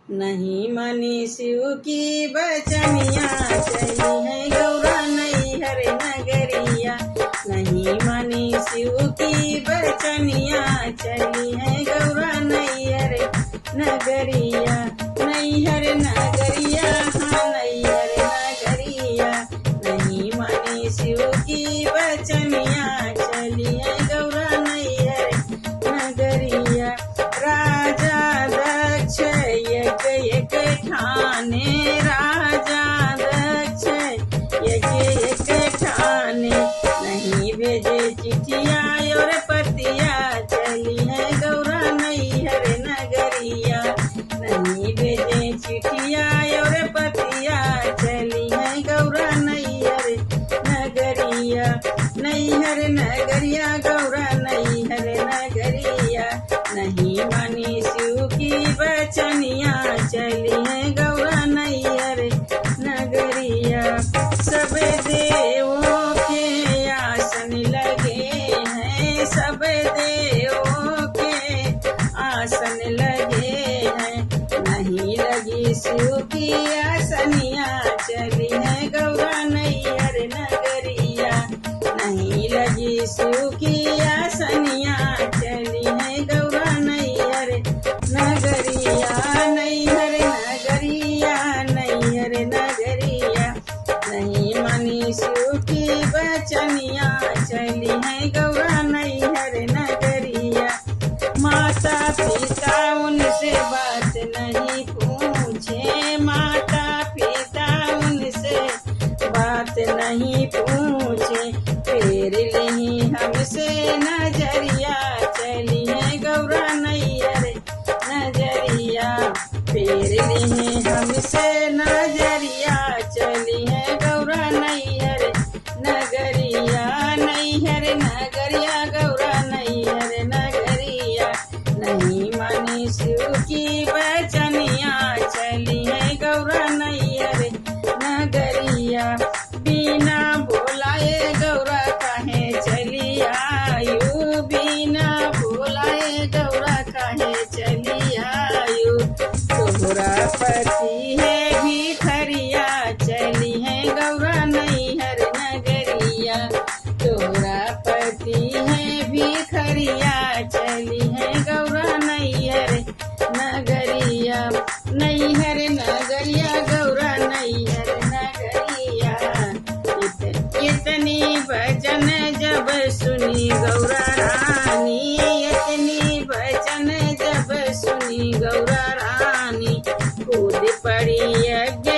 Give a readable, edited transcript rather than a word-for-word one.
नहीं मानी शिव की बचनिया, चली है गौरा नैहर नगरिया। नहीं मानी शिव की बचनिया, चली है गौरा नैहर नगरिया। नैहर नगरिया, हाँ नैहर नगरिया। नहीं मानी शिव की बचनिया, चली है गौरा नैहर नगरिया। राजा दक्ष एक ठाने, राजा दक्ष एक ठाने। नहीं भेजे चिठिया और पतिया, चली है गौरा नैहर नगरिया। नहीं भेजे चिठिया और पतिया, चली है गौरा नैहर नगरिया। नैहर नगरिया, गौरा नैहर नगरिया। नहीं मानी शिव की बचनिया, चली है गौरा नैहर नगरिया। सब देवों के आसन लगे हैं, सब देवों के आसन लगे हैं। नहीं लगी शिव की आसनिया, चली है गौरा नैहर नगरिया। नहीं लगी शिव की आसनिया, चली है गौरा नैहर नगरिया। नैहर नगरिया, नैहर नगरिया। नहीं मानी शिव की बचनिया, चली है गौरा नैहर नगरिया। माता पिता उनसे बात नहीं पूछे, माता पिता उनसे बात नहीं पूछे। फेर ली हमसे नजरिया, चली है गौरा नैहर नजरिया। फेर ली हमसे नजरिया, चली है गौरा नैहर नगरिया। नैहर नगरिया, गौरा नैहर नगरिया। नहीं मानी शिव की बचनिया, चली है गौरा नैहर नगरिया। बिना बुलाए गौरा काहे चली आयु, बिना बुलाए गौरा काहे चली आयु। तोहरा पति है भिखरिया, चली है गौरा नैहर नगरिया। तोहरा पति है भिखरिया, चली है गौरा नैहर नगरिया। नैहर नगरिया, गौरा नैहर नगरिया। इतनी भजन जब सुनी गौरा रानी, इतनी भजन जब सुनी गौरा रानी। कूद पड़ी यज्ञ